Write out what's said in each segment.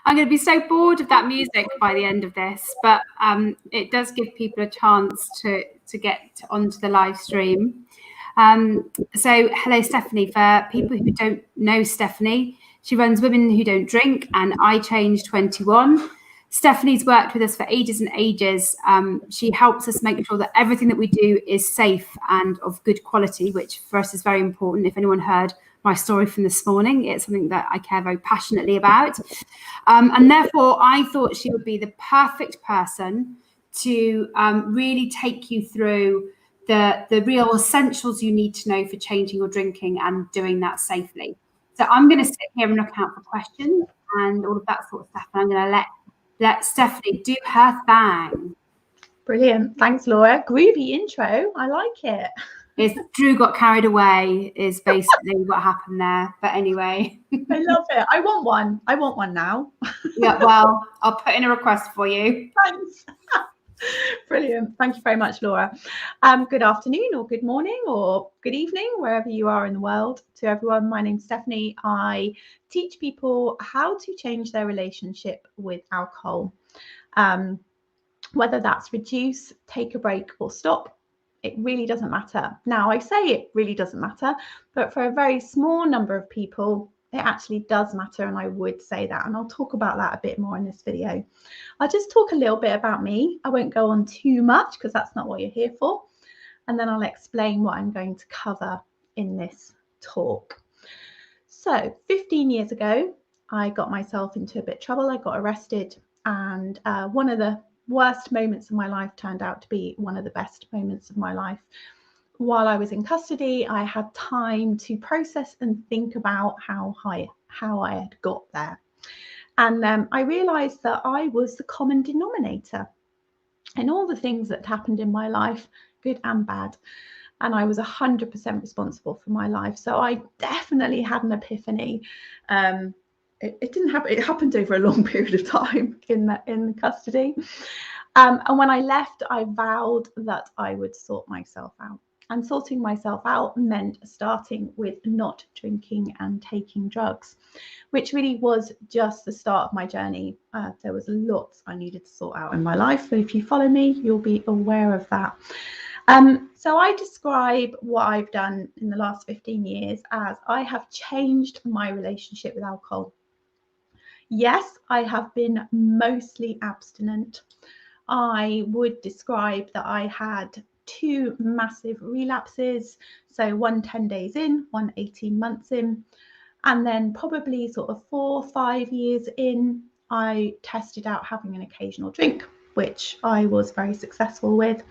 I'm going to be so bored of that music by the end of this, but it does give people a chance to get onto the live stream. So hello, Stephanie. For people who don't know Stephanie, she runs Women Who Don't Drink and I Change 21. Stephanie's worked with us for ages and ages. She helps us make sure that everything that we do is safe and of good quality, which for us is very important. If anyone heard my story from this morning, it's something that I care very passionately about. And therefore, I thought she would be the perfect person to really take you through the real essentials you need to know for changing your drinking and doing that safely. So I'm going to sit here and look out for questions and all of that sort of stuff. And I'm going to let Stephanie do her thing. Brilliant. Thanks, Laura. Groovy intro. I like it. Drew got carried away is basically what happened there. But anyway. I love it. I want one. I want one now. Yeah, well, I'll put in a request for you. Thanks. Brilliant. Thank you very much, Laura. Good afternoon or good morning or good evening, wherever you are in the world. To everyone, my name's Stephanie. I teach people how to change their relationship with alcohol. Whether that's reduce, take a break or stop, it really doesn't matter. Now, I say it really doesn't matter, but for a very small number of people, it actually does matter, and I would say that, and I'll talk about that a bit more in this video. I'll just talk a little bit about me. I won't go on too much because that's not what you're here for, and then I'll explain what I'm going to cover in this talk. So 15 years ago, I got myself into a bit of trouble. I got arrested, and one of the worst moments of my life turned out to be one of the best moments of my life. While I was in custody, I had time to process and think about how I had got there. And I realized that I was the common denominator in all the things that happened in my life, good and bad. And I was 100% responsible for my life. So I definitely had an epiphany. It didn't happen. It happened over a long period of time in custody. And when I left, I vowed that I would sort myself out. And sorting myself out meant starting with not drinking and taking drugs, which really was just the start of my journey. There was lots I needed to sort out in my life. But if you follow me, you'll be aware of that. So I describe what I've done in the last 15 years as I have changed my relationship with alcohol. Yes, I have been mostly abstinent. I would describe that I had 2 massive relapses, so one 10 days in, one 18 months in, and then probably sort of 4 or 5 years in, I tested out having an occasional drink, which I was very successful with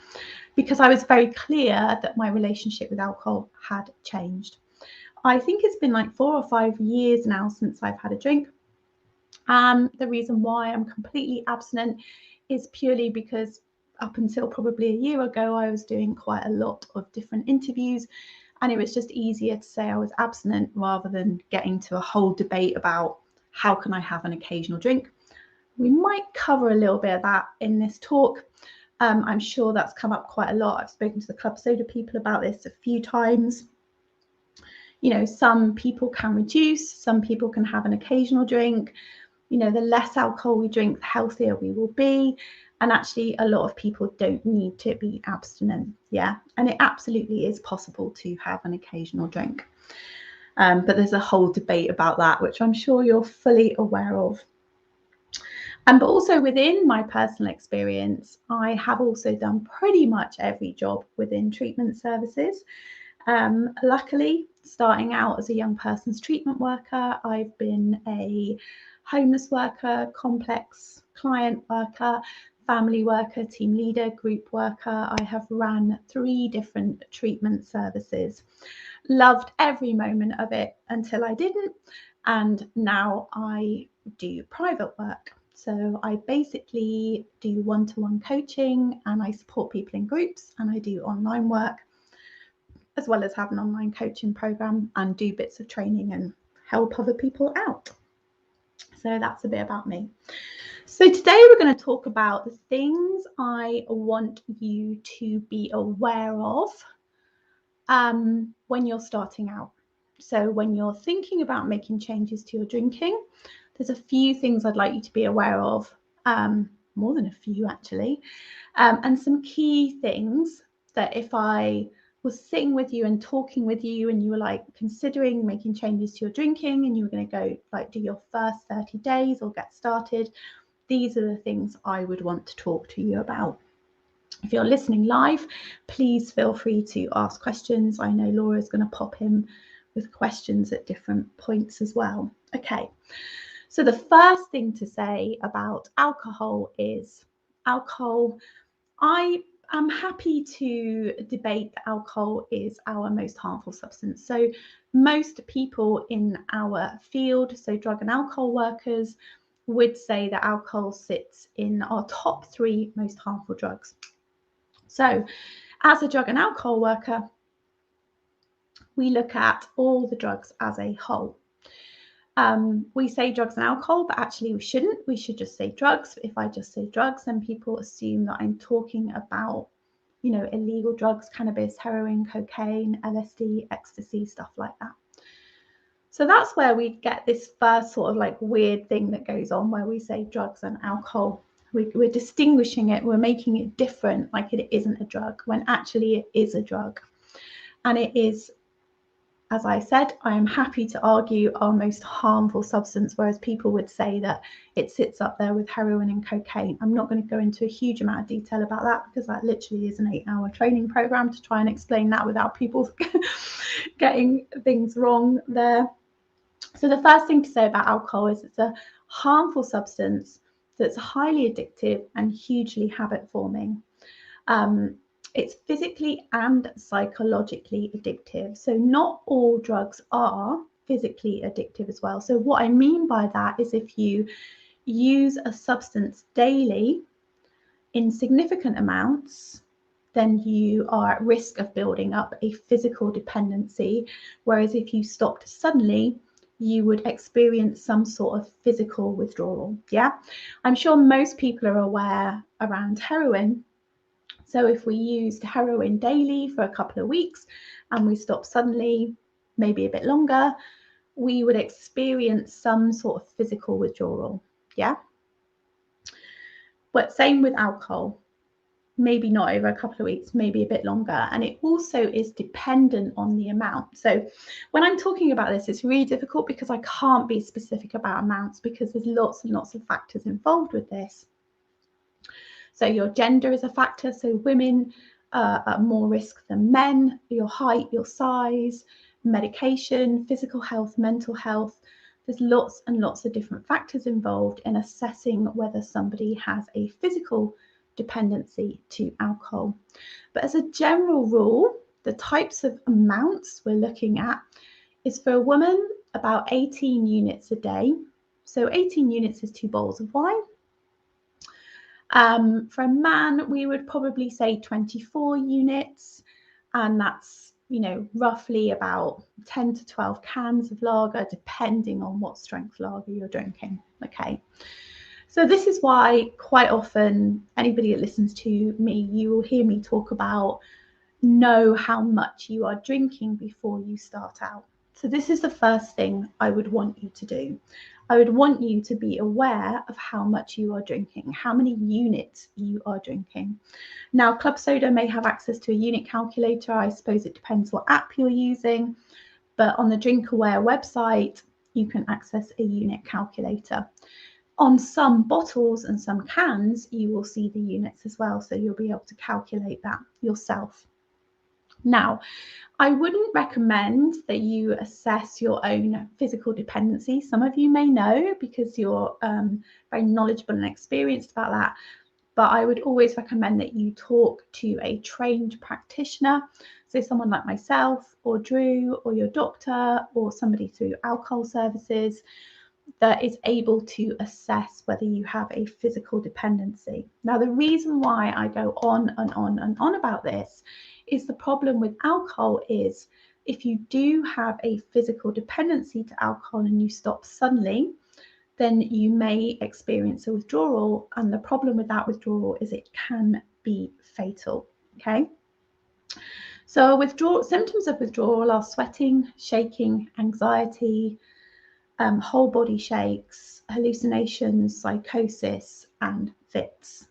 because I was very clear that my relationship with alcohol had changed. I think it's been like 4 or 5 years now since I've had a drink. The reason why I'm completely abstinent is purely because up until probably a year ago, I was doing quite a lot of different interviews, and it was just easier to say I was abstinent rather than getting to a whole debate about how can I have an occasional drink. We might cover a little bit of that in this talk. I'm sure that's come up quite a lot. I've spoken to the Club Soda people about this a few times. You know, some people can reduce, some people can have an occasional drink. You know, the less alcohol we drink, the healthier we will be. And actually, a lot of people don't need to be abstinent. Yeah. And it absolutely is possible to have an occasional drink. But there's a whole debate about that, which I'm sure you're fully aware of. But also within my personal experience, I have also done pretty much every job within treatment services. Luckily, starting out as a young person's treatment worker, I've been a homeless worker, complex client worker, family worker, team leader, group worker. I have ran 3 different treatment services. Loved every moment of it until I didn't. And now I do private work. So I basically do one-to-one coaching, and I support people in groups, and I do online work, as well as have an online coaching program and do bits of training and help other people out. So that's a bit about me. So today we're going to talk about the things I want you to be aware of when you're starting out. So when you're thinking about making changes to your drinking, there's a few things I'd like you to be aware of, more than a few actually, and some key things that if I was sitting with you and talking with you and you were like considering making changes to your drinking and you were going to go like do your first 30 days or get started, these are the things I would want to talk to you about. If you're listening live, please feel free to ask questions. I know Laura's going to pop in with questions at different points as well. Okay, so the first thing to say about alcohol is alcohol. I am happy to debate that alcohol is our most harmful substance. So most people in our field, so drug and alcohol workers, would say that alcohol sits in our top 3 most harmful drugs. So as a drug and alcohol worker, we look at all the drugs as a whole. We say drugs and alcohol, but actually we shouldn't. We should just say drugs. If I just say drugs, then people assume that I'm talking about, you know, illegal drugs, cannabis, heroin, cocaine, LSD, ecstasy, stuff like that. So that's where we get this first sort of like weird thing that goes on where we say drugs and alcohol. We're distinguishing it. We're making it different, like it isn't a drug, when actually it is a drug. And it is, as I said, I am happy to argue our most harmful substance, whereas people would say that it sits up there with heroin and cocaine. I'm not going to go into a huge amount of detail about that because that literally is an 8-hour training program to try and explain that without people getting things wrong there. So the first thing to say about alcohol is it's a harmful substance that's highly addictive and hugely habit forming. It's physically and psychologically addictive. So not all drugs are physically addictive as well. So what I mean by that is if you use a substance daily in significant amounts, then you are at risk of building up a physical dependency. Whereas if you stopped suddenly, you would experience some sort of physical withdrawal. Yeah, I'm sure most people are aware around heroin. So if we used heroin daily for a couple of weeks and we stopped suddenly, maybe a bit longer, we would experience some sort of physical withdrawal. Yeah. But same with alcohol. Maybe not over a couple of weeks, maybe a bit longer. And it also is dependent on the amount. So when I'm talking about this, it's really difficult because I can't be specific about amounts because there's lots and lots of factors involved with this. So your gender is a factor. So women are at more risk than men, your height, your size, medication, physical health, mental health. There's lots and lots of different factors involved in assessing whether somebody has a physical dependency to alcohol. But as a general rule, the types of amounts we're looking at is for a woman about 18 units a day. So 18 units is 2 bottles of wine. For a man, we would probably say 24 units, and that's, you know, roughly about 10 to 12 cans of lager, depending on what strength lager you're drinking. Okay. So this is why quite often anybody that listens to me, you will hear me talk about know how much you are drinking before you start out. So this is the first thing I would want you to do. I would want you to be aware of how much you are drinking, how many units you are drinking. Now, Club Soda may have access to a unit calculator. I suppose it depends what app you're using, but on the Drink Aware website, you can access a unit calculator. On some bottles and some cans, you will see the units as well, so you'll be able to calculate that yourself. Now, I wouldn't recommend that you assess your own physical dependency. Some of you may know because you're very knowledgeable and experienced about that, but I would always recommend that you talk to a trained practitioner, so someone like myself or Drew or your doctor or somebody through alcohol services, that is able to assess whether you have a physical dependency. Now, the reason why I go on and on and on about this is the problem with alcohol is if you do have a physical dependency to alcohol and you stop suddenly, then you may experience a withdrawal. And the problem with that withdrawal is it can be fatal. Okay. So symptoms of withdrawal are sweating, shaking, anxiety, whole body shakes, hallucinations, psychosis, and fits.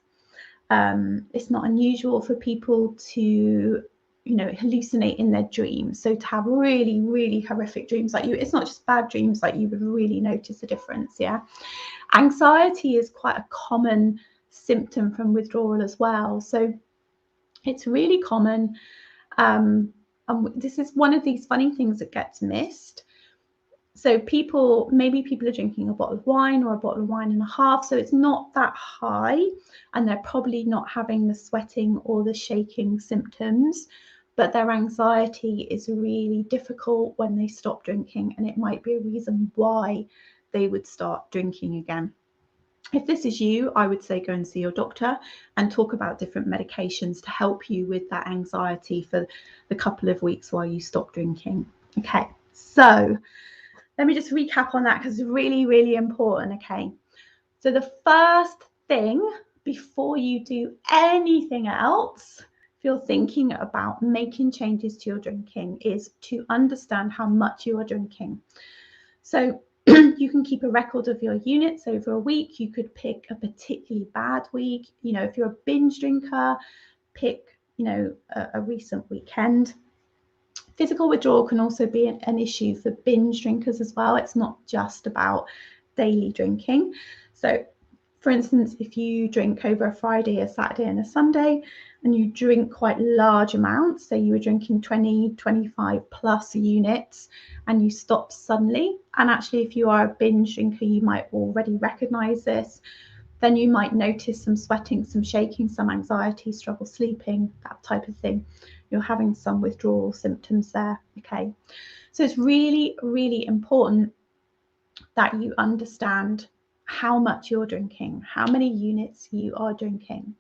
It's not unusual for people to, hallucinate in their dreams. So to have really, really horrific dreams like it's not just bad dreams, like you would really notice a difference. Yeah. Anxiety is quite a common symptom from withdrawal as well. So it's really common. And this is one of these funny things that gets missed. So maybe people are drinking a bottle of wine or a bottle of wine and a half. So it's not that high and they're probably not having the sweating or the shaking symptoms, but their anxiety is really difficult when they stop drinking. And it might be a reason why they would start drinking again. If this is you, I would say go and see your doctor and talk about different medications to help you with that anxiety for the couple of weeks while you stop drinking. Okay, so let me just recap on that because it's really, really important. Okay, so the first thing before you do anything else, if you're thinking about making changes to your drinking, is to understand how much you are drinking. So you can keep a record of your units over a week. You could pick a particularly bad week. If you're a binge drinker, pick, a recent weekend. Physical withdrawal can also be an issue for binge drinkers as well. It's not just about daily drinking. So, for instance, if you drink over a Friday, a Saturday and a Sunday, and you drink quite large amounts, so you were drinking 20, 25 plus units, and you stop suddenly, and actually if you are a binge drinker, you might already recognize this, then you might notice some sweating, some shaking, some anxiety, struggle sleeping, that type of thing. You're having some withdrawal symptoms there. Okay, so it's really, really important that you understand how much you're drinking, how many units you are drinking.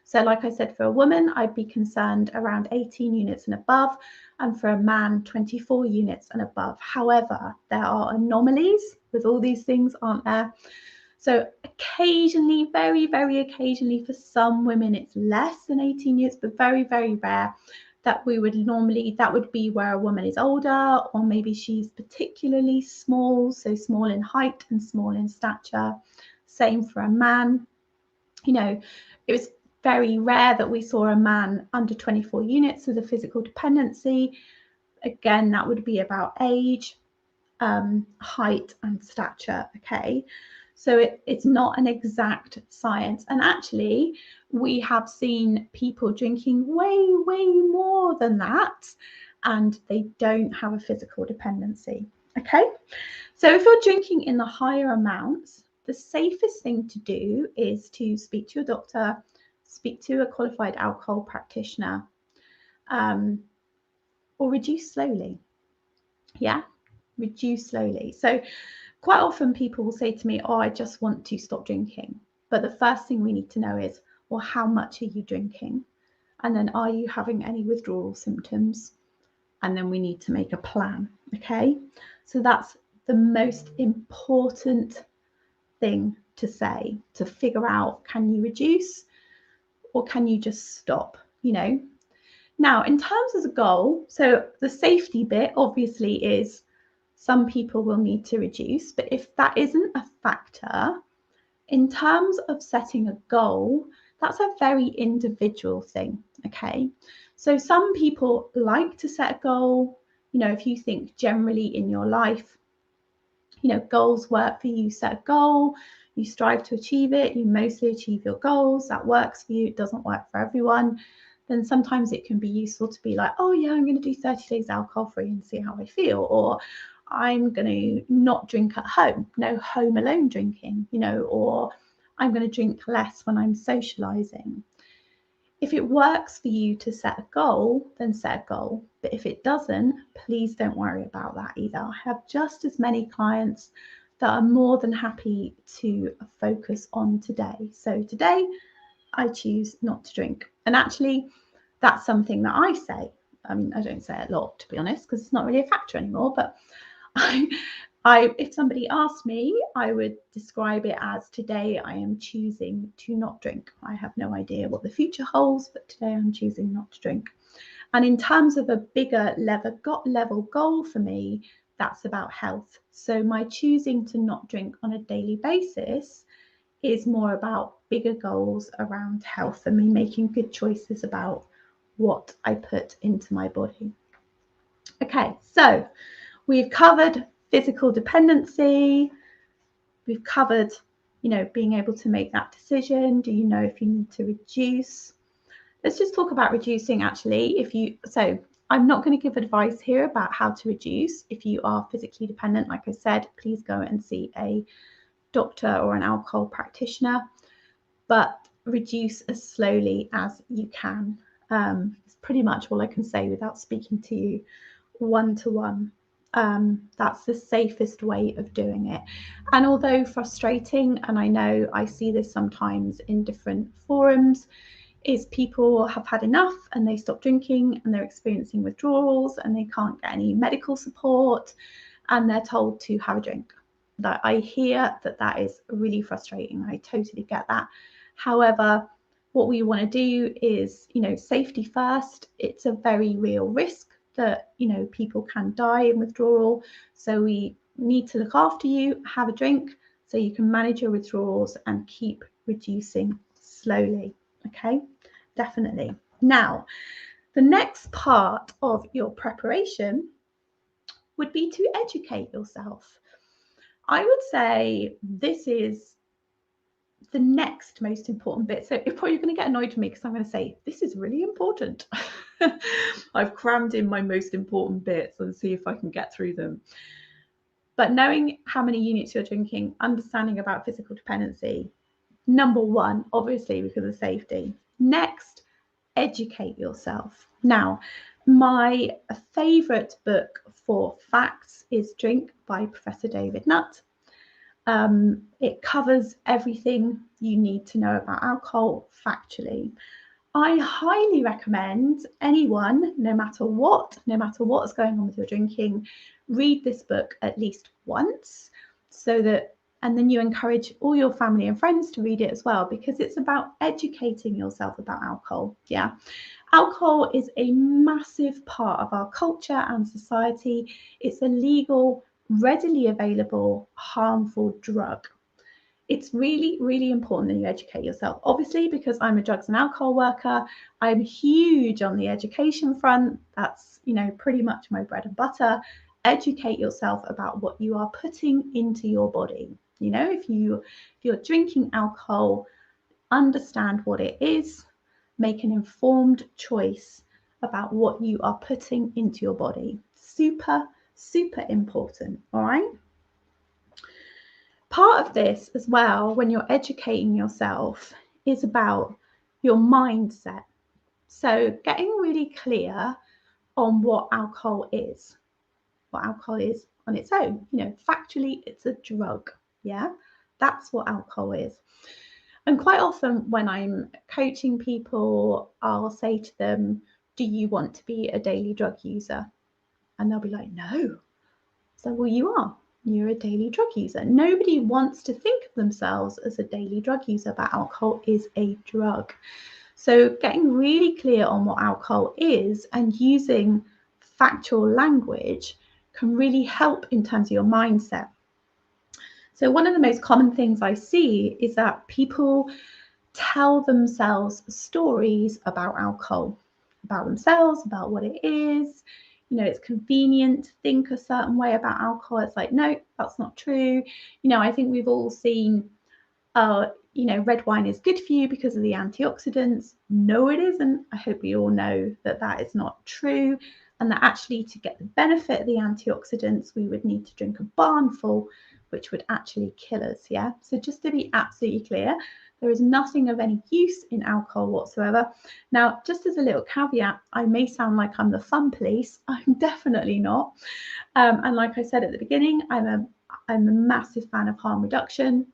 So like I said, for a woman, I'd be concerned around 18 units and above, and for a man, 24 units and above. However, there are anomalies with all these things, aren't there? So occasionally, very, very occasionally, for some women, it's less than 18 units, but very, very rare. That would be where a woman is older, or maybe she's particularly small, so small in height and small in stature. Same for a man. It was very rare that we saw a man under 24 units with a physical dependency. Again, that would be about age, height and stature. Okay, so it's not an exact science. And actually, we have seen people drinking way, way more than that, and they don't have a physical dependency. Okay, so if you're drinking in the higher amounts, the safest thing to do is to speak to your doctor, speak to a qualified alcohol practitioner, or reduce slowly. Yeah, reduce slowly. So quite often people will say to me, oh, I just want to stop drinking. But the first thing we need to know is, well, how much are you drinking? And then are you having any withdrawal symptoms? And then we need to make a plan. Okay, so that's the most important thing to say, to figure out, can you reduce or can you just stop? Now, in terms of the goal, so the safety bit obviously is some people will need to reduce, but if that isn't a factor, in terms of setting a goal, that's a very individual thing. Okay, so some people like to set a goal. If you think generally in your life, goals work for you, set a goal, you strive to achieve it, you mostly achieve your goals, that works for you, it doesn't work for everyone, then sometimes it can be useful to be like, oh yeah, I'm going to do 30 days alcohol free and see how I feel, or I'm going to not drink at home, no home alone drinking, or I'm going to drink less when I'm socializing. If it works for you to set a goal, then set a goal. But if it doesn't, please don't worry about that either. I have just as many clients that I'm more than happy to focus on today. So today I choose not to drink. And actually, that's something that I say. I mean, I don't say it a lot, to be honest, because it's not really a factor anymore. But if somebody asked me, I would describe it as today I am choosing to not drink. I have no idea what the future holds, but today I'm choosing not to drink. And in terms of a bigger level goal for me, that's about health. So my choosing to not drink on a daily basis is more about bigger goals around health and me making good choices about what I put into my body. Okay, so we've covered physical dependency. We've covered, being able to make that decision. Do you know if you need to reduce? Let's just talk about reducing actually. So I'm not going to give advice here about how to reduce. If you are physically dependent, like I said, please go and see a doctor or an alcohol practitioner, but reduce as slowly as you can. It's pretty much all I can say without speaking to you one-to-one. That's the safest way of doing it. And although frustrating, and I know I see this sometimes in different forums, is people have had enough and they stop drinking and they're experiencing withdrawals and they can't get any medical support and they're told to have a drink. That I hear that is really frustrating. I totally get that. However, what we want to do is, safety first. It's a very real risk that, people can die in withdrawal. So we need to look after you, have a drink so you can manage your withdrawals and keep reducing slowly. Okay, definitely. Now, the next part of your preparation would be to educate yourself. I would say this is the next most important bit. So you're probably going to get annoyed with me because I'm going to say, this is really important. I've crammed in my most important bits and see if I can get through them. But knowing how many units you're drinking, understanding about physical dependency, number one, obviously because of safety. Next, educate yourself. Now, my favourite book for facts is Drink by Professor David Nutt. It covers everything you need to know about alcohol factually. I highly recommend anyone, no matter what's going on with your drinking, read this book at least once, and then you encourage all your family and friends to read it as well, because it's about educating yourself about alcohol. Yeah, alcohol is a massive part of our culture and society. It's a legal, readily available, harmful drug. It's really, really important that you educate yourself. Obviously, because I'm a drugs and alcohol worker, I'm huge on the education front. That's, pretty much my bread and butter. Educate yourself about what you are putting into your body. If you're drinking alcohol, understand what it is, make an informed choice about what you are putting into your body. Super, super important. All right. Part of this as well, when you're educating yourself, is about your mindset. So getting really clear on what alcohol is on its own. Factually, it's a drug. Yeah, that's what alcohol is. And quite often when I'm coaching people, I'll say to them, do you want to be a daily drug user? And they'll be like, no. So, well, you are. You're a daily drug user. Nobody wants to think of themselves as a daily drug user, but alcohol is a drug. So getting really clear on what alcohol is and using factual language can really help in terms of your mindset. So one of the most common things I see is that people tell themselves stories about alcohol, about themselves, about what it is. It's convenient to think a certain way about alcohol. It's like, no, that's not true. I think we've all seen, red wine is good for you because of the antioxidants. No, it isn't. I hope we all know that is not true. And that actually to get the benefit of the antioxidants, we would need to drink a barnful, which would actually kill us. Yeah. So just to be absolutely clear, there is nothing of any use in alcohol whatsoever. Now, just as a little caveat, I may sound like I'm the fun police. I'm definitely not. And like I said at the beginning, I'm I'm a massive fan of harm reduction.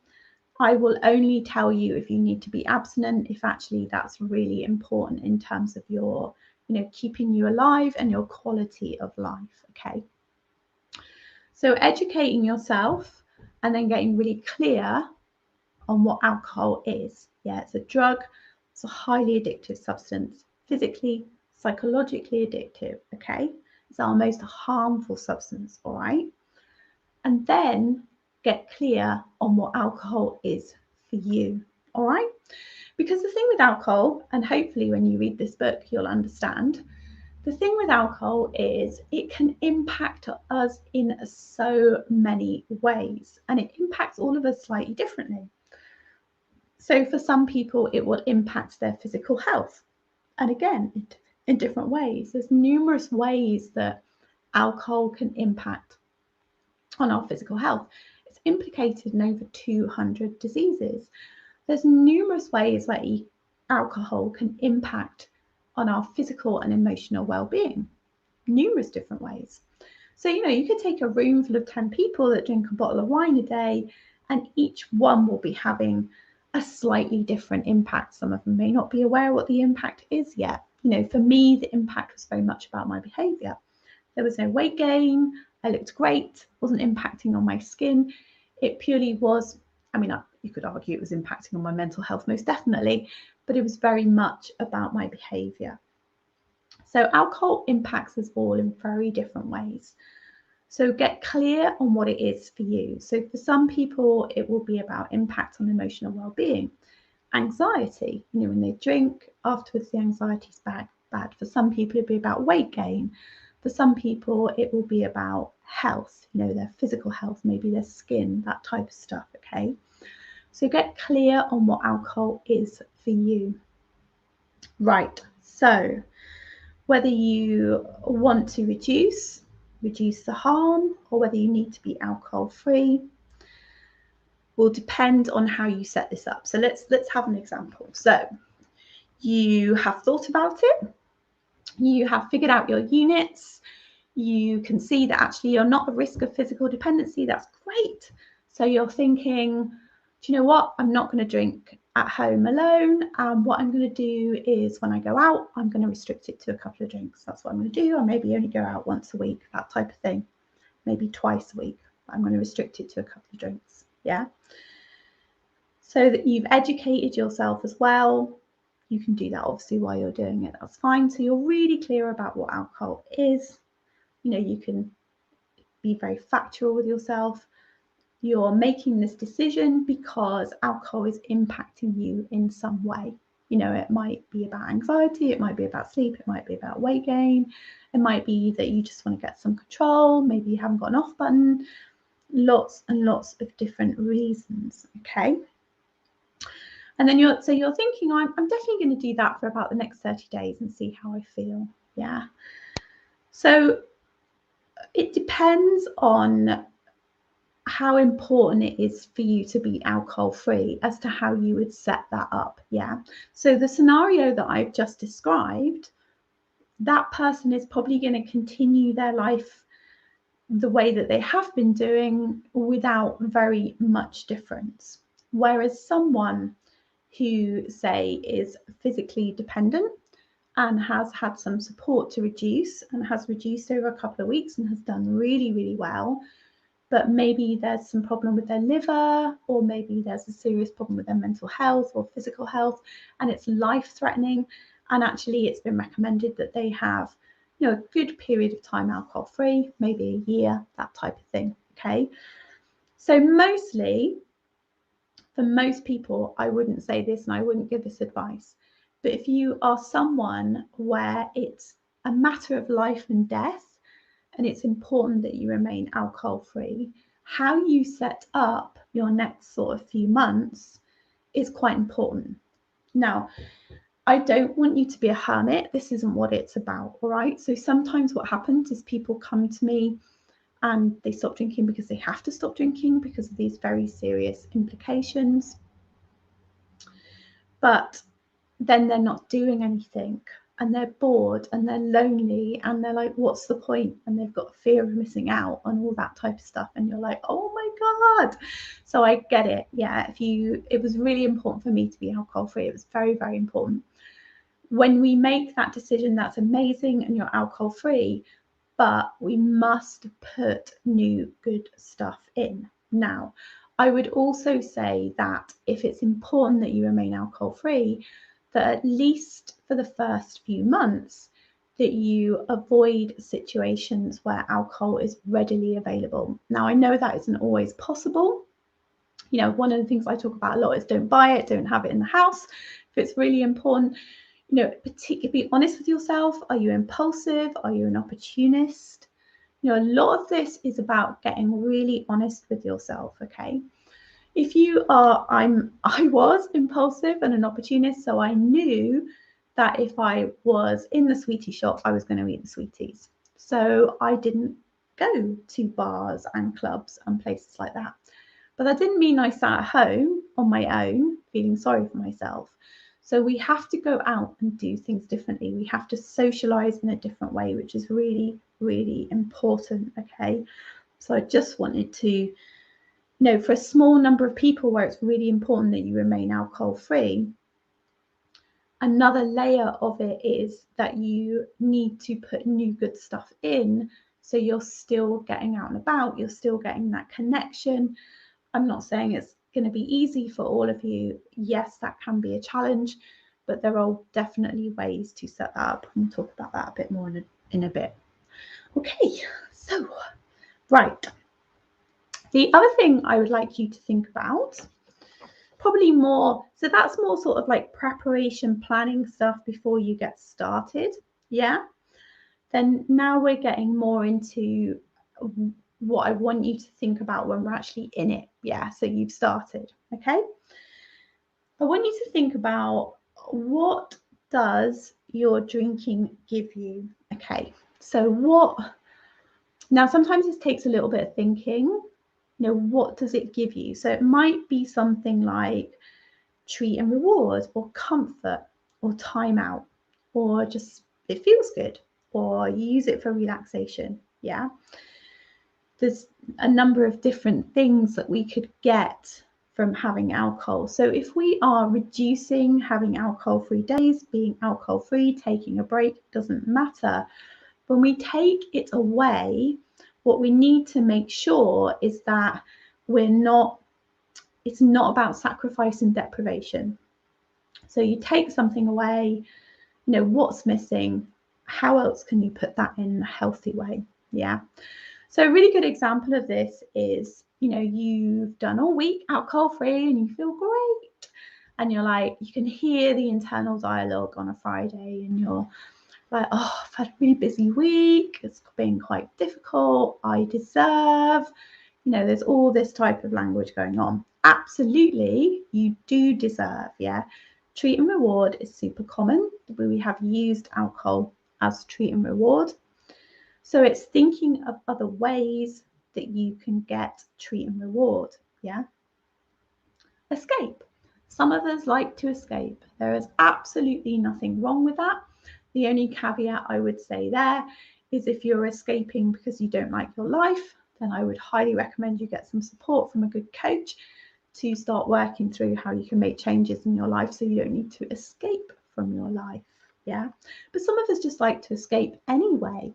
I will only tell you if you need to be abstinent, if actually that's really important in terms of your, keeping you alive and your quality of life. Okay. So educating yourself and then getting really clear on what alcohol is. Yeah, it's a drug. It's a highly addictive substance, physically, psychologically addictive. Okay. It's our most harmful substance. All right. And then get clear on what alcohol is for you. All right. Because the thing with alcohol, and hopefully when you read this book, you'll understand, the thing with alcohol is it can impact us in so many ways, and it impacts all of us slightly differently. So for some people, it will impact their physical health. And again, in different ways. There's numerous ways that alcohol can impact on our physical health. It's implicated in over 200 diseases. There's numerous ways where alcohol can impact on our physical and emotional well-being. Numerous different ways. So, you could take a room full of 10 people that drink a bottle of wine a day, and each one will be having a slightly different impact. Some of them may not be aware what the impact is yet. For me, the impact was very much about my behaviour. There was no weight gain. I looked great, wasn't impacting on my skin. It purely was, you could argue it was impacting on my mental health, most definitely, but it was very much about my behaviour. So alcohol impacts us all in very different ways. So get clear on what it is for you. So for some people, it will be about impact on emotional well-being. Anxiety, when they drink, afterwards the anxiety's bad. For some people, it'll be about weight gain. For some people, it will be about health, their physical health, maybe their skin, that type of stuff, okay? So get clear on what alcohol is for you. Right, so whether you want to reduce the harm, or whether you need to be alcohol-free will depend on how you set this up. So let's have an example. So you have thought about it, you have figured out your units, you can see that actually you're not at risk of physical dependency. That's great. So you're thinking, do you know what? I'm not going to drink at home alone. What I'm going to do is when I go out, I'm going to restrict it to a couple of drinks. That's what I'm going to do. Or maybe only go out once a week, that type of thing. Maybe twice a week. I'm going to restrict it to a couple of drinks. Yeah. So that you've educated yourself as well. You can do that obviously while you're doing it. That's fine. So you're really clear about what alcohol is. You can be very factual with yourself. You're making this decision because alcohol is impacting you in some way. It might be about anxiety, it might be about sleep, it might be about weight gain, it might be that you just want to get some control, maybe you haven't got an off button, lots and lots of different reasons, okay? And then you're thinking, I'm definitely going to do that for about the next 30 days and see how I feel, yeah? So it depends on how important it is for you to be alcohol free as to how you would set that up. Yeah. So the scenario that I've just described, that person is probably going to continue their life the way that they have been doing without very much difference. Whereas someone who, say, is physically dependent and has had some support to reduce and has reduced over a couple of weeks and has done really, really well, but maybe there's some problem with their liver, or maybe there's a serious problem with their mental health or physical health, and it's life-threatening. And actually, it's been recommended that they have, a good period of time alcohol-free, maybe a year, that type of thing. Okay. So mostly, for most people, I wouldn't say this and I wouldn't give this advice. But if you are someone where it's a matter of life and death, and it's important that you remain alcohol-free, how you set up your next sort of few months is quite important. Now, I don't want you to be a hermit. This isn't what it's about, all right? So sometimes what happens is people come to me and they stop drinking because they have to stop drinking because of these very serious implications. But then they're not doing anything and they're bored and they're lonely and they're like, what's the point? And they've got fear of missing out on all that type of stuff. And you're like, oh my God. So I get it. Yeah. It was really important for me to be alcohol free. It was very, very important. When we make that decision, that's amazing and you're alcohol free, but we must put new good stuff in. Now, I would also say that if it's important that you remain alcohol free, that at least for the first few months, that you avoid situations where alcohol is readily available. Now, I know that isn't always possible. You know, one of the things I talk about a lot is don't buy it, don't have it in the house. If it's really important, you know, particularly be honest with yourself. Are you impulsive? Are you an opportunist? You know, a lot of this is about getting really honest with yourself, okay? If you are, I was impulsive and an opportunist, so I knew that if I was in the sweetie shop, I was going to eat the sweeties. So I didn't go to bars and clubs and places like that. But that didn't mean I sat at home on my own, feeling sorry for myself. So we have to go out and do things differently. We have to socialize in a different way, which is really, really important, okay? So I just wanted to, for a small number of people where it's really important that you remain alcohol free, another layer of it is that you need to put new good stuff in. So you're still getting out and about, you're still getting that connection. I'm not saying it's going to be easy for all of you. Yes, that can be a challenge, but there are definitely ways to set that up. We'll talk about that a bit more in a bit. Okay, so, right. The other thing I would like you to think about, probably more, so that's more sort of like preparation, planning stuff before you get started. Yeah. Then now we're getting more into what I want you to think about when we're actually in it. Yeah. So you've started. Okay. I want you to think about, what does your drinking give you? Okay. So now sometimes this takes a little bit of thinking. What does it give you? So it might be something like treat and reward, or comfort, or time out, or just it feels good, or you use it for relaxation. Yeah. There's a number of different things that we could get from having alcohol. So if we are reducing, having alcohol-free days, being alcohol-free, taking a break, doesn't matter. When we take it away, what we need to make sure is that it's not about sacrifice and deprivation. So you take something away, what's missing? How else can you put that in a healthy way? Yeah. So a really good example of this is, you've done all week alcohol free and you feel great. And you're like, you can hear the internal dialogue on a Friday and you're like, oh, I've had a really busy week. It's been quite difficult. I deserve, there's all this type of language going on. Absolutely, you do deserve, yeah. Treat and reward is super common. We have used alcohol as treat and reward. So it's thinking of other ways that you can get treat and reward, yeah. Escape. Some of us like to escape. There is absolutely nothing wrong with that. The only caveat I would say there is if you're escaping because you don't like your life, then I would highly recommend you get some support from a good coach to start working through how you can make changes in your life so you don't need to escape from your life. Yeah. But some of us just like to escape anyway,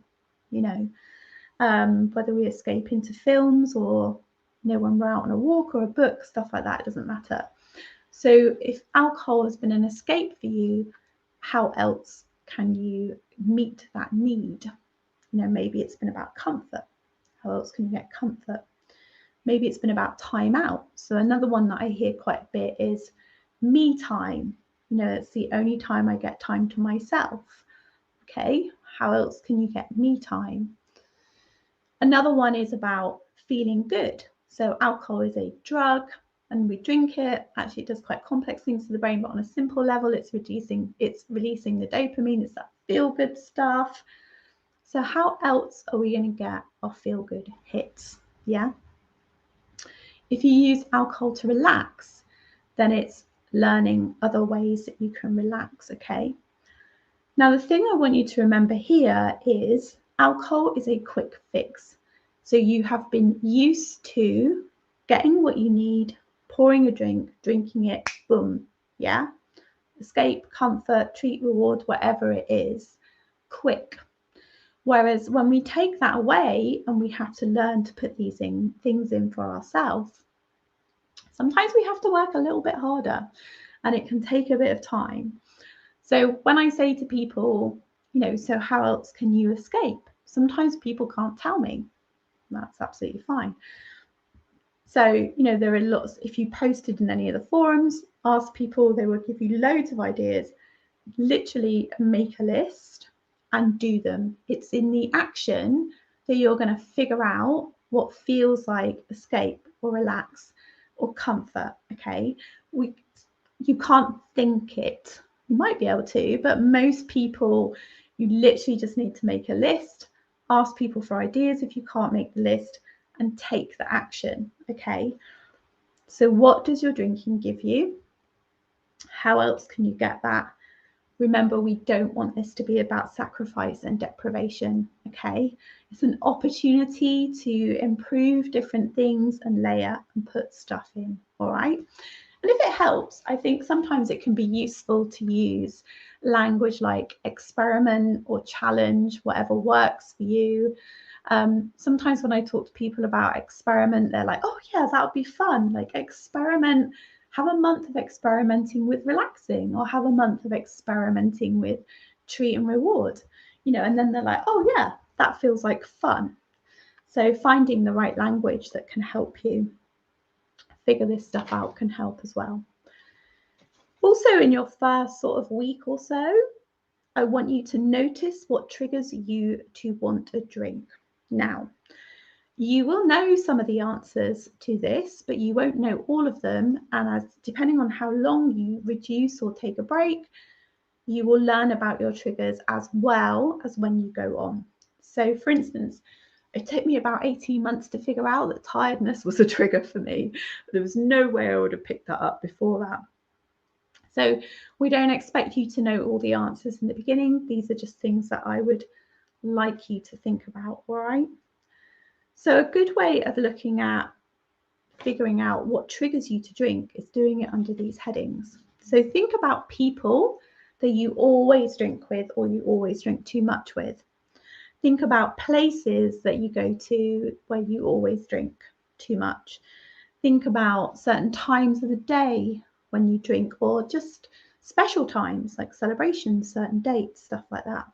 whether we escape into films or, when we're out on a walk or a book, stuff like that, it doesn't matter. So if alcohol has been an escape for you, how else can you meet that need? Maybe it's been about comfort. How else can you get comfort? Maybe it's been about time out. So another one that I hear quite a bit is me time. It's the only time I get time to myself. Okay, how else can you get me time? Another one is about feeling good. So alcohol is a drug and we drink it. Actually, it does quite complex things to the brain, but on a simple level, it's releasing the dopamine. It's that feel good stuff. So how else are we going to get our feel good hits? Yeah. If you use alcohol to relax, then it's learning other ways that you can relax. Okay. Now, the thing I want you to remember here is alcohol is a quick fix. So you have been used to getting what you need, pouring a drink, drinking it, boom, yeah? Escape, comfort, treat, reward, whatever it is, quick. Whereas when we take that away and we have to learn to put these things in for ourselves, sometimes we have to work a little bit harder and it can take a bit of time. So when I say to people, so how else can you escape? Sometimes people can't tell me. That's absolutely fine. So, there are lots, if you posted in any of the forums, ask people, they will give you loads of ideas. Literally make a list and do them. It's in the action that you're going to figure out what feels like escape or relax or comfort, okay? You can't think it. You might be able to, but most people, you literally just need to make a list, ask people for ideas if you can't make the list, and take the action, okay? So what does your drinking give you? How else can you get that? Remember, we don't want this to be about sacrifice and deprivation, okay? It's an opportunity to improve different things and layer and put stuff in, all right? And if it helps, I think sometimes it can be useful to use language like experiment or challenge, whatever works for you. Sometimes when I talk to people about experiment, they're like, oh yeah, that would be fun. Like experiment, have a month of experimenting with relaxing, or have a month of experimenting with treat and reward, and then they're like, oh yeah, that feels like fun. So finding the right language that can help you figure this stuff out can help as well. Also, in your first sort of week or so, I want you to notice what triggers you to want a drink. Now, you will know some of the answers to this, but you won't know all of them. And depending on how long you reduce or take a break, you will learn about your triggers as well as when you go on. So for instance, it took me about 18 months to figure out that tiredness was a trigger for me. There was no way I would have picked that up before that. So we don't expect you to know all the answers in the beginning. These are just things that I would like you to think about, all right? So a good way of looking at figuring out what triggers you to drink is doing it under these headings. So think about people that you always drink with or you always drink too much with. Think about places that you go to where you always drink too much. Think about certain times of the day when you drink, or just special times like celebrations, certain dates, stuff like that.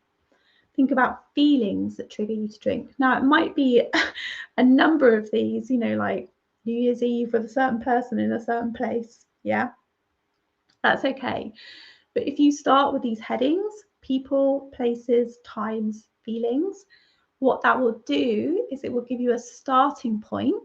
Think about feelings that trigger you to drink. Now, it might be a number of these, like New Year's Eve with a certain person in a certain place. Yeah, that's okay. But if you start with these headings, people, places, times, feelings, what that will do is it will give you a starting point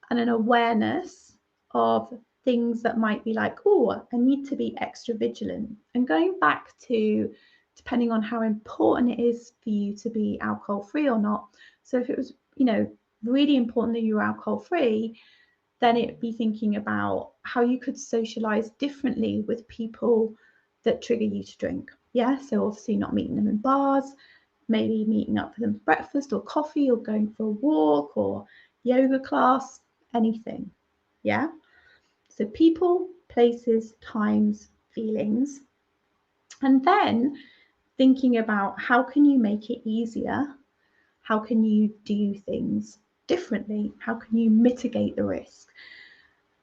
and an awareness of things that might be like, oh, I need to be extra vigilant. And going back to, depending on how important it is for you to be alcohol free or not. So if it was, really important that you were alcohol free, then it'd be thinking about how you could socialize differently with people that trigger you to drink. Yeah, so obviously not meeting them in bars, maybe meeting up for them for breakfast or coffee or going for a walk or yoga class, anything. Yeah, so people, places, times, feelings. And then thinking about how can you make it easier? How can you do things differently? How can you mitigate the risk?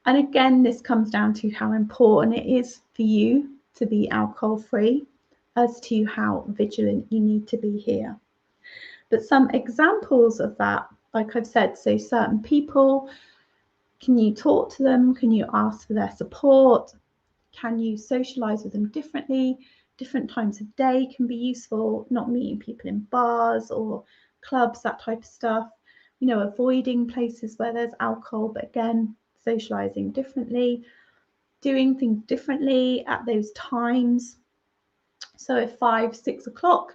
And again, this comes down to how important it is for you to be alcohol free as to how vigilant you need to be here. But some examples of that, like I've said, so certain people, can you talk to them? Can you ask for their support? Can you socialize with them differently? Different times of day can be useful, not meeting people in bars or clubs, that type of stuff. Avoiding places where there's alcohol, but again, socializing differently, doing things differently at those times. So if 5, 6 o'clock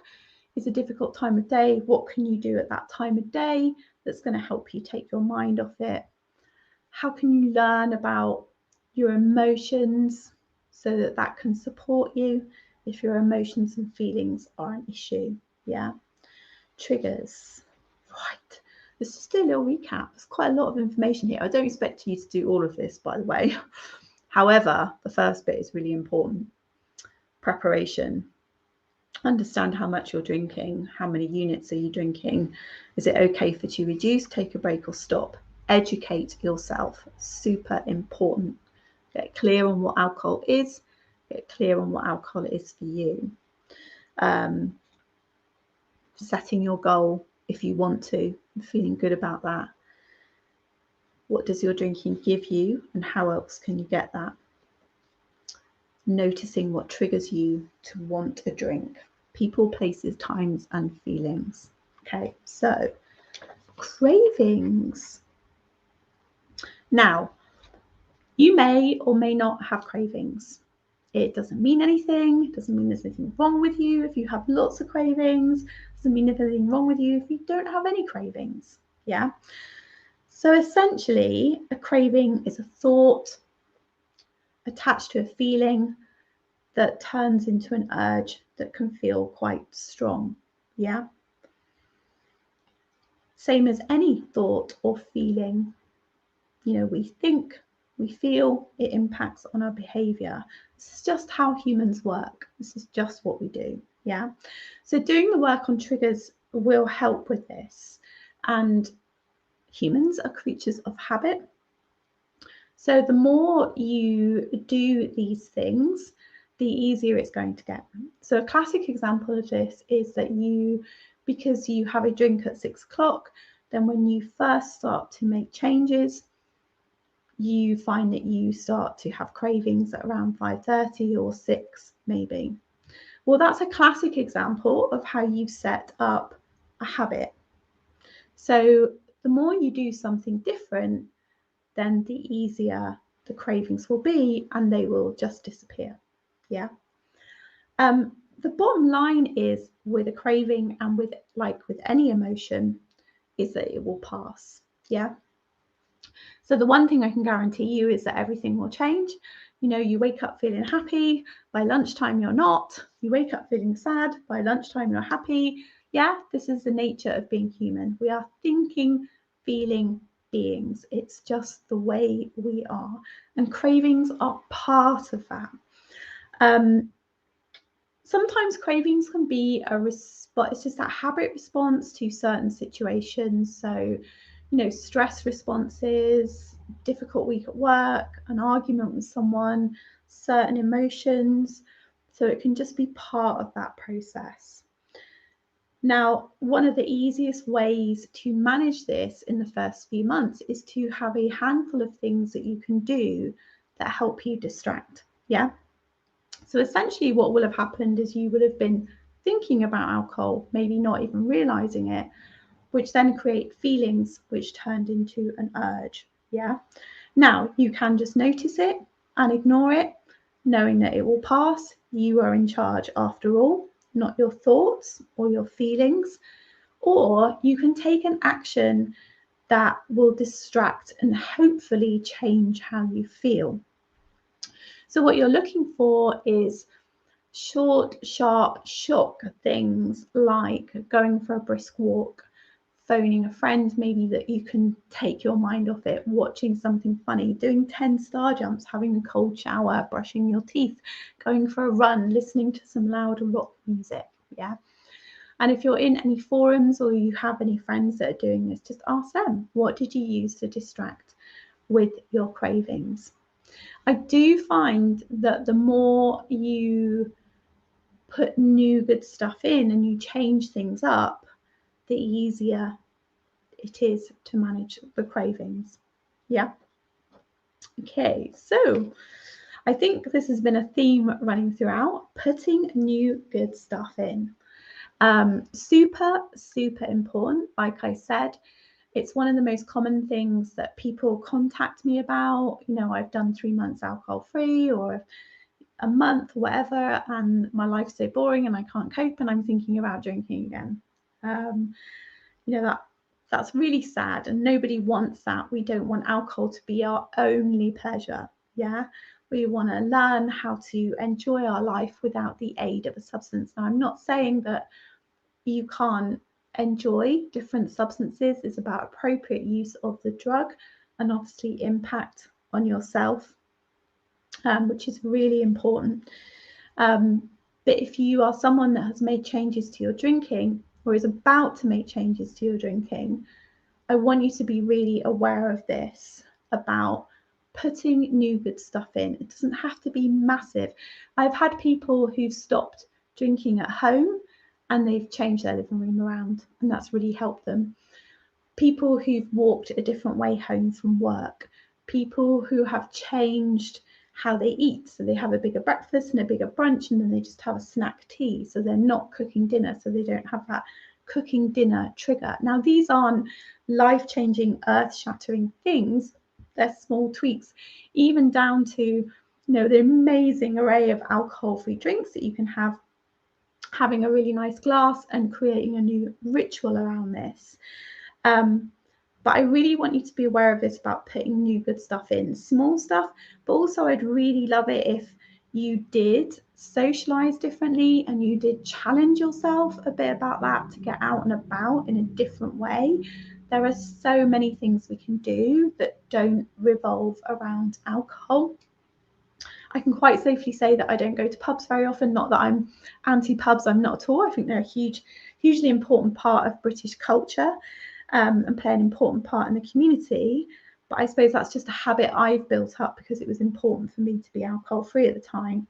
is a difficult time of day, what can you do at that time of day that's going to help you take your mind off it? How can you learn about your emotions so that can support you if your emotions and feelings are an issue. Yeah. Triggers. Right. Let's just do a little recap. There's quite a lot of information here. I don't expect you to do all of this, by the way. However, the first bit is really important. Preparation. Understand how much you're drinking. How many units are you drinking? Is it okay for you to reduce, take a break, or stop? Educate yourself. Super important. Get clear on what alcohol is. Get clear on what alcohol is for you. Setting your goal if you want to, and feeling good about that. What does your drinking give you, and how else can you get that? Noticing what triggers you to want a drink. People, places, times, and feelings. Okay, so cravings. Now, you may or may not have cravings. It doesn't mean anything. It doesn't mean there's anything wrong with you if you have lots of cravings. It doesn't mean there's anything wrong with you if you don't have any cravings. Yeah. So essentially, a craving is a thought attached to a feeling that turns into an urge that can feel quite strong. Yeah. Same as any thought or feeling. You know, we think, we feel, it impacts on our behaviour. This is just how humans work. This is just what we do. Yeah. So doing the work on triggers will help with this. And humans are creatures of habit. So the more you do these things, the easier it's going to get. So a classic example of this is that because you have a drink at 6 o'clock, then when you first start to make changes, you find that you start to have cravings at around 5:30 or 6 maybe. Well, that's a classic example of how you've set up a habit. So the more you do something different, then the easier the cravings will be, and they will just disappear. Yeah. The bottom line is with a craving and with any emotion is that it will pass. Yeah. So the one thing I can guarantee you is that everything will change. You know, you wake up feeling happy, by lunchtime you're not. You wake up feeling sad, by lunchtime you're happy. Yeah, this is the nature of being human. We are thinking, feeling beings. It's just the way we are. And cravings are part of that. Sometimes cravings can be a response, it's just that habit response to certain situations. So, you know, stress responses, difficult week at work, an argument with someone, certain emotions. So it can just be part of that process. Now, one of the easiest ways to manage this in the first few months is to have a handful of things that you can do that help you distract. Yeah. So essentially what will have happened is you would have been thinking about alcohol, maybe not even realizing it, which then create feelings which turned into an urge. Yeah. Now you can just notice it and ignore it, knowing that it will pass. You are in charge after all, not your thoughts or your feelings. Or you can take an action that will distract and hopefully change how you feel. So what you're looking for is short, sharp shock things like going for a brisk walk, phoning a friend maybe that you can take your mind off it, watching something funny, doing 10 star jumps, having a cold shower, brushing your teeth, going for a run, listening to some loud rock music. Yeah. And if you're in any forums or you have any friends that are doing this, just ask them, what did you use to distract with your cravings? I do find that the more you put new good stuff in and you change things up, the easier it is to manage the cravings. Yeah. Okay, so I think this has been a theme running throughout, putting new good stuff in. Super, super important. Like I said, it's one of the most common things that people contact me about. You know, I've done 3 months alcohol free or a month, whatever, and my life's so boring and I can't cope and I'm thinking about drinking again. You know, that's really sad and nobody wants that. We don't want alcohol to be our only pleasure. Yeah, We want to learn how to enjoy our life without the aid of a substance. Now, I'm not saying that you can't enjoy different substances. It's about appropriate use of the drug and obviously impact on yourself, which is really important. But if you are someone that has made changes to your drinking or is about to make changes to your drinking, I want you to be really aware of this, about putting new good stuff in. It doesn't have to be massive. I've had people who've stopped drinking at home and they've changed their living room around, and that's really helped them. People who've walked a different way home from work, people who have changed how they eat. So they have a bigger breakfast and a bigger brunch, and then they just have a snack tea. So they're not cooking dinner, so they don't have that cooking dinner trigger. Now, these aren't life-changing, earth-shattering things. They're small tweaks, even down to, the amazing array of alcohol-free drinks that you can have, having a really nice glass and creating a new ritual around this. But I really want you to be aware of this, about putting new good stuff in, small stuff. But also, I'd really love it if you did socialize differently and you did challenge yourself a bit about that, to get out and about in a different way. There are so many things we can do that don't revolve around alcohol. I can quite safely say that I don't go to pubs very often. Not that I'm anti-pubs, I'm not at all. I think they're a hugely important part of British culture, and play an important part in the community. But I suppose that's just a habit I've built up because it was important for me to be alcohol-free at the time.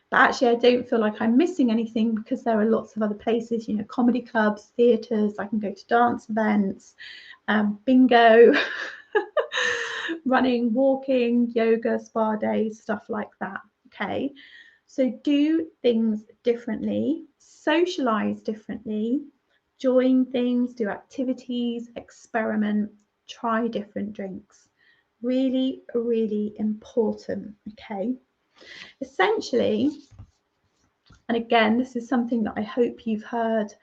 But actually, I don't feel like I'm missing anything, because there are lots of other places, comedy clubs, theatres. I can go to dance events, bingo, running, walking, yoga, spa days, stuff like that. Okay, so do things differently, socialize differently, join things, do activities, experiment, try different drinks. Really, really important. Okay, essentially, and again, this is something that I hope you've heard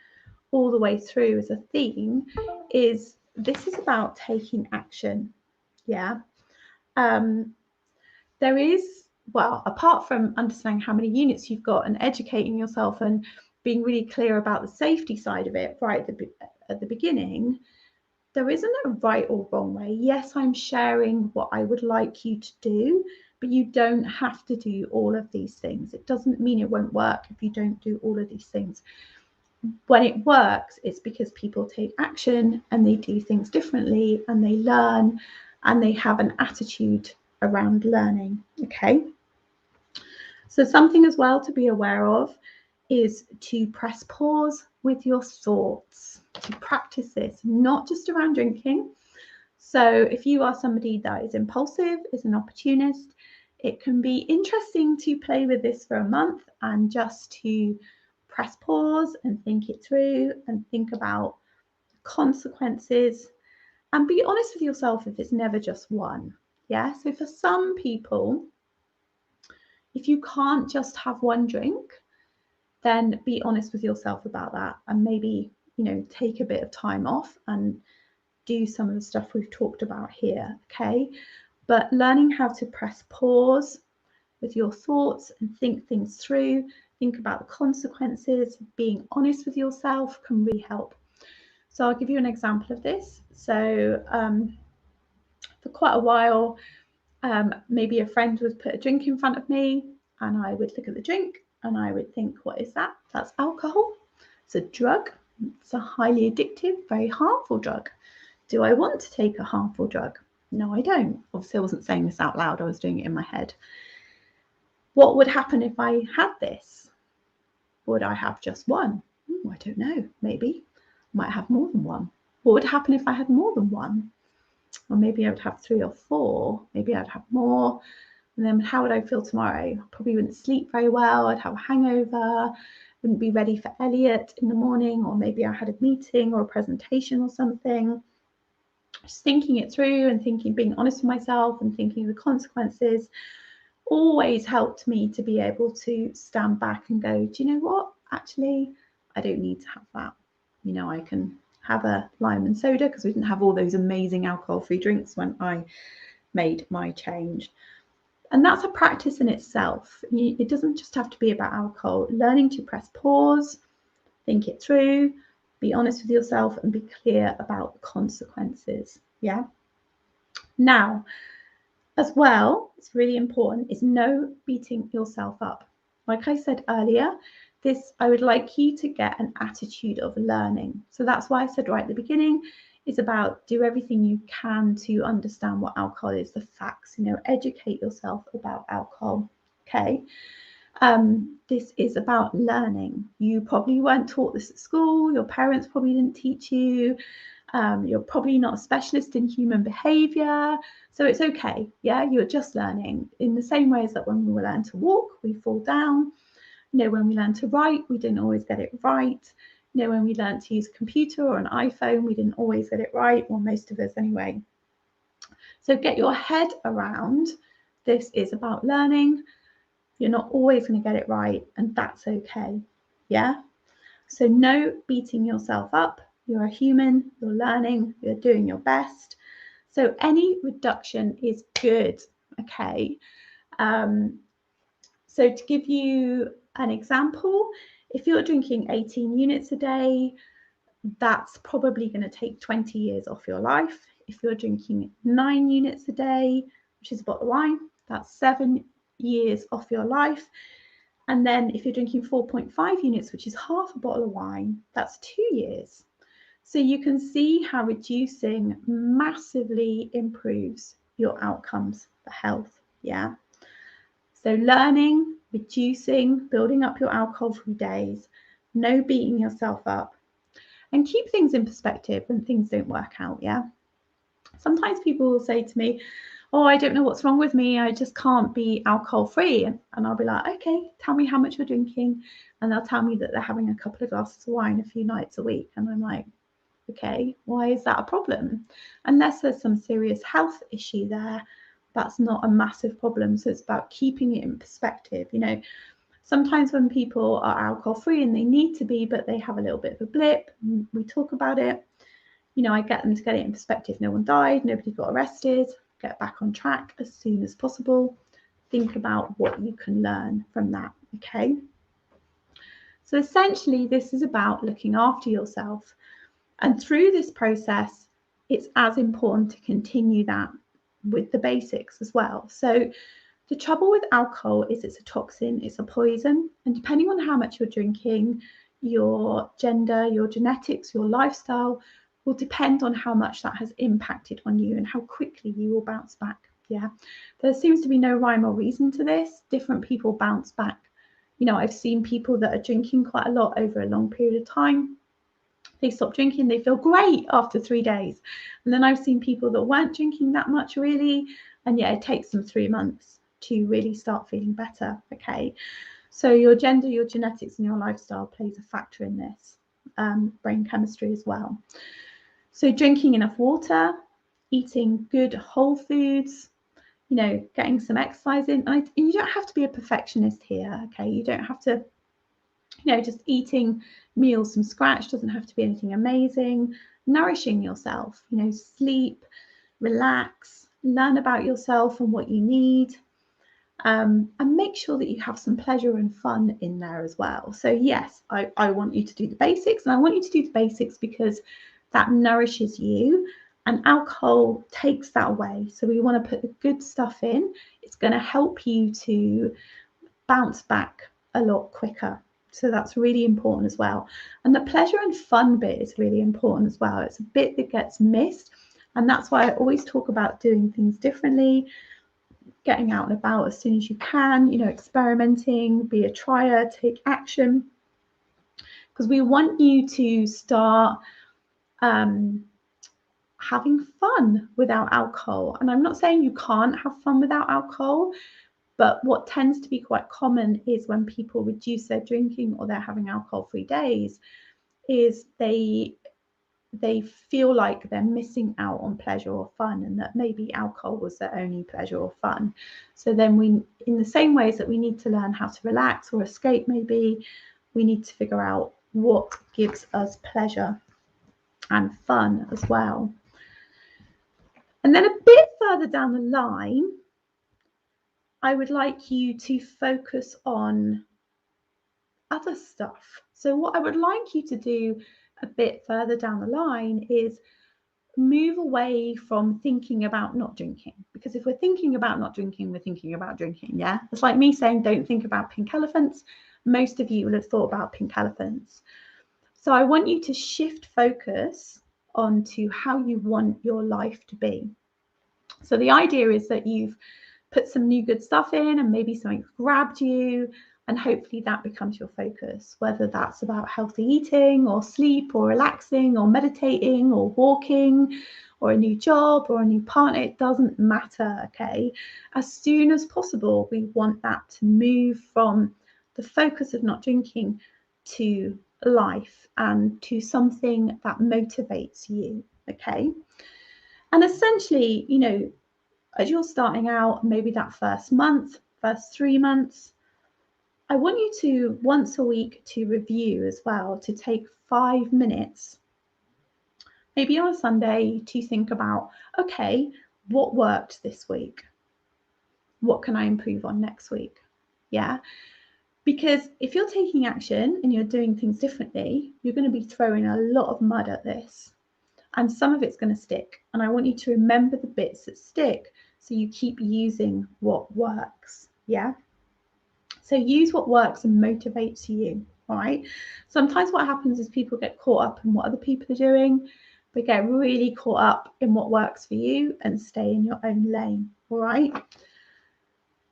all the way through as a theme, is this is about taking action. Yeah. There is, well, apart from understanding how many units you've got and educating yourself and being really clear about the safety side of it right at the beginning, there isn't a right or wrong way. Yes, I'm sharing what I would like you to do, but you don't have to do all of these things. It doesn't mean it won't work if you don't do all of these things. When it works, it's because people take action and they do things differently and they learn and they have an attitude around learning. Okay, so something as well to be aware of is to press pause with your thoughts, to practice this, not just around drinking. So if you are somebody that is impulsive, is an opportunist, it can be interesting to play with this for a month and just to press pause and think it through and think about consequences, and be honest with yourself if it's never just one. Yeah, so for some people, if you can't just have one drink, then be honest with yourself about that, and maybe, take a bit of time off and do some of the stuff we've talked about here. Okay, but learning how to press pause with your thoughts and think things through, think about the consequences, being honest with yourself can really help. So I'll give you an example of this. So for quite a while, maybe a friend would put a drink in front of me and I would look at the drink and I would think, what is that? That's alcohol. It's a drug. It's a highly addictive, very harmful drug. Do I want to take a harmful drug? No, I don't. Obviously, I wasn't saying this out loud. I was doing it in my head. What would happen if I had this? Would I have just one? I don't know. Maybe I might have more than one. What would happen if I had more than one? Or maybe I would have 3 or 4. Maybe I'd have more. And then how would I feel tomorrow? I probably wouldn't sleep very well. I'd have a hangover. Wouldn't be ready for Elliot in the morning. Or maybe I had a meeting or a presentation or something. Just thinking it through and being honest with myself and thinking of the consequences always helped me to be able to stand back and go, do you know what? Actually, I don't need to have that. I can have a lime and soda, because we didn't have all those amazing alcohol-free drinks when I made my change. And that's a practice in itself. It doesn't just have to be about alcohol. Learning to press pause, think it through, be honest with yourself, and be clear about the consequences. Yeah. Now, as well, it's really important, is no beating yourself up. Like I said earlier, I would like you to get an attitude of learning. So that's why I said right at the beginning, it's about do everything you can to understand what alcohol is, the facts, educate yourself about alcohol. Okay. This is about learning. You probably weren't taught this at school. Your parents probably didn't teach you. You're probably not a specialist in human behaviour. So it's okay. Yeah, you're just learning in the same way as that when we learn to walk, we fall down. When we learn to write, we didn't always get it right. When we learned to use a computer or an iPhone, we didn't always get it right, or most of us anyway. So get your head around this is about learning. You're not always going to get it right, and that's okay. Yeah. So no beating yourself up. You're a human, you're learning, you're doing your best. So any reduction is good. Okay. So to give you an example, if you're drinking 18 units a day, that's probably going to take 20 years off your life. If you're drinking 9 units a day, which is a bottle of wine, that's 7 years off your life. And then if you're drinking 4.5 units, which is half a bottle of wine, that's 2 years. So you can see how reducing massively improves your outcomes for health. Yeah. So learning, reducing, building up your alcohol-free days, no beating yourself up, and keep things in perspective when things don't work out. Yeah. Sometimes people will say to me, oh, I don't know what's wrong with me. I just can't be alcohol free. And I'll be like, okay, tell me how much you're drinking. And they'll tell me that they're having a couple of glasses of wine a few nights a week. And I'm like, okay, why is that a problem? Unless there's some serious health issue there, that's not a massive problem. So it's about keeping it in perspective. Sometimes when people are alcohol free and they need to be, but they have a little bit of a blip, we talk about it. I get them to get it in perspective. No one died, nobody got arrested. Get back on track as soon as possible. Think about what you can learn from that. Okay. So essentially, this is about looking after yourself. And through this process, it's as important to continue that with the basics as well. So the trouble with alcohol is it's a toxin, it's a poison. And depending on how much you're drinking, your gender, your genetics, your lifestyle will depend on how much that has impacted on you and how quickly you will bounce back. Yeah, there seems to be no rhyme or reason to this. Different people bounce back. I've seen people that are drinking quite a lot over a long period of time. They stop drinking, they feel great after 3 days. And then I've seen people that weren't drinking that much really, and it takes them 3 months to really start feeling better. Okay, so your gender, your genetics, and your lifestyle plays a factor in this. Brain chemistry as well. So drinking enough water, eating good whole foods, getting some exercise in. And you don't have to be a perfectionist here, okay? You don't have to, just eating meals from scratch doesn't have to be anything amazing. Nourishing yourself, sleep, relax, learn about yourself and what you need. And make sure that you have some pleasure and fun in there as well. So yes, I want you to do the basics, and I want you to do the basics because that nourishes you, and alcohol takes that away. So we want to put the good stuff in. It's going to help you to bounce back a lot quicker. So that's really important as well. And the pleasure and fun bit is really important as well. It's a bit that gets missed. And that's why I always talk about doing things differently, getting out and about as soon as you can, experimenting, be a trier, take action. Because we want you to start having fun without alcohol. And I'm not saying you can't have fun without alcohol, but what tends to be quite common is when people reduce their drinking or they're having alcohol-free days, is they feel like they're missing out on pleasure or fun, and that maybe alcohol was their only pleasure or fun. So then in the same ways that we need to learn how to relax or escape, maybe we need to figure out what gives us pleasure and fun as well. And then a bit further down the line, I would like you to focus on other stuff. So what I would like you to do a bit further down the line is move away from thinking about not drinking, because if we're thinking about not drinking, we're thinking about drinking. Yeah, it's like me saying don't think about pink elephants. Most of you will have thought about pink elephants. So I want you to shift focus onto how you want your life to be. So the idea is that you've put some new good stuff in, and maybe something grabbed you, and hopefully that becomes your focus, whether that's about healthy eating or sleep or relaxing or meditating or walking or a new job or a new partner. It doesn't matter, okay? As soon as possible, we want that to move from the focus of not drinking to life and to something that motivates you, okay? And essentially, you know, as you're starting out, maybe that first month, first 3 months, I want you to once a week to review as well, to take 5 minutes, maybe on a Sunday, to think about, okay, what worked this week? What can I improve on next week? Yeah. Because if you're taking action and you're doing things differently, you're going to be throwing a lot of mud at this. And some of it's going to stick. And I want you to remember the bits that stick so you keep using what works. Yeah. So use what works and motivates you. All right. Sometimes what happens is people get caught up in what other people are doing, but get really caught up in what works for you and stay in your own lane. All right.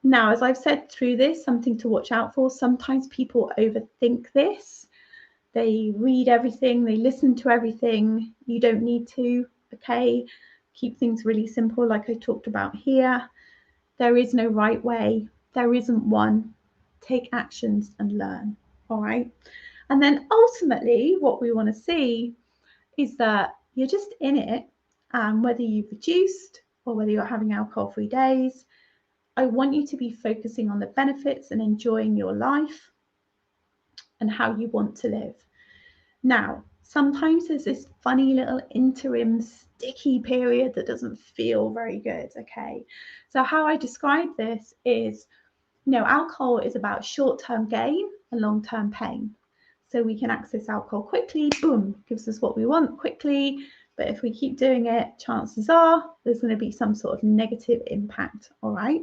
Now, as I've said through this, something to watch out for. Sometimes people overthink this. They read everything, they listen to everything. You don't need to, okay? Keep things really simple, like I talked about here. There is no right way. There isn't one. Take actions and learn, all right? And then ultimately, what we want to see is that you're just in it, and whether you've reduced or whether you're having alcohol-free days, I want you to be focusing on the benefits and enjoying your life and how you want to live. Now, sometimes there's this funny little interim sticky period that doesn't feel very good, okay? So how I describe this is, you know, alcohol is about short-term gain and long-term pain. So we can access alcohol quickly, boom, gives us what we want quickly. But if we keep doing it, chances are there's going to be some sort of negative impact, all right?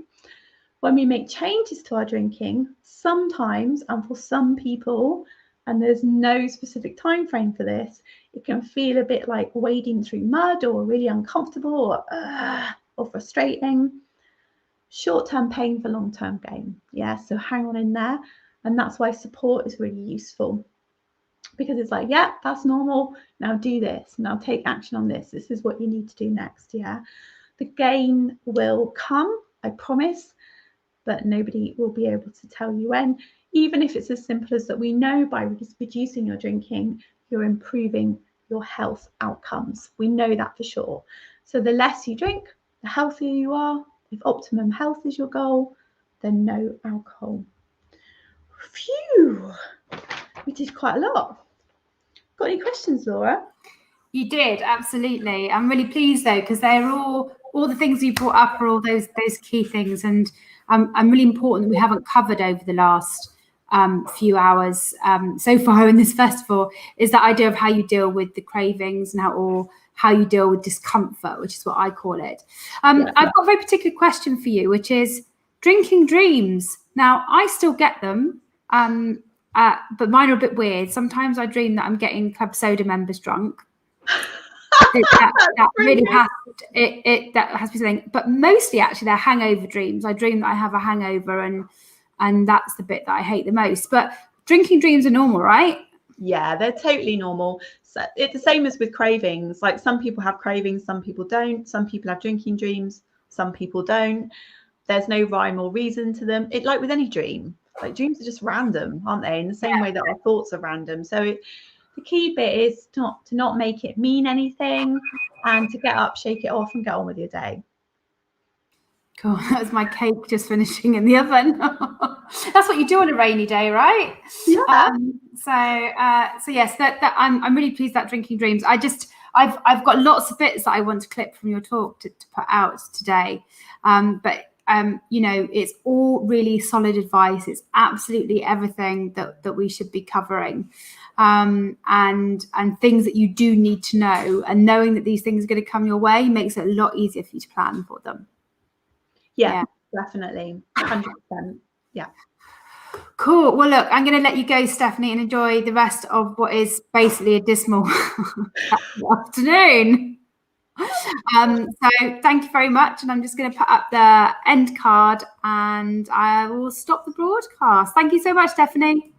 When we make changes to our drinking, sometimes, and for some people, and there's no specific time frame for this, it can feel a bit like wading through mud or really uncomfortable or frustrating. Short-term pain for long-term gain. Yeah, so hang on in there. And that's why support is really useful, because it's like, yeah, that's normal. Now do this. Now take action on this. This is what you need to do next. Yeah, the gain will come, I promise, but nobody will be able to tell you when. Even if it's as simple as that we know by reducing your drinking, you're improving your health outcomes. We know that for sure. So the less you drink, the healthier you are. If optimum health is your goal, then no alcohol. Phew, we did quite a lot. Got any questions, Laura? You did, absolutely. I'm really pleased though, because they're all the things you brought up are all those key things, and I'm really important that we haven't covered over the last few hours so far in this festival is that idea of how you deal with the cravings and how you deal with discomfort, which is what I call it. I've got a very particular question for you, which is drinking dreams. Now, I still get them, but mine are a bit weird. Sometimes I dream that I'm getting Club Soda members drunk. that really has to be something, but mostly actually they're hangover dreams. I dream that I have a hangover, and that's the bit that I hate the most. But drinking dreams are normal, right? Yeah, they're totally normal. So it's the same as with cravings. Like some people have cravings, some people don't. Some people have drinking dreams, some people don't. There's no rhyme or reason to them. It like with any dream, like dreams are just random, aren't they? In the same way that our thoughts are random. So the key bit is to not make it mean anything, and to get up, shake it off, and get on with your day. Cool. That was my cake just finishing in the oven. That's what you do on a rainy day, right? Yeah. So yes, that I'm really pleased that drinking dreams. I've got lots of bits that I want to clip from your talk to put out today. But you know, it's all really solid advice. It's absolutely everything that we should be covering, and things that you do need to know. And knowing that these things are going to come your way makes it a lot easier for you to plan for them. Yeah. Definitely, 100%. Yeah. Cool. Well, look, I'm going to let you go, Stephanie, and enjoy the rest of what is basically a dismal afternoon. So thank you very much. And I'm just going to put up the end card and I will stop the broadcast. Thank you so much, Stephanie.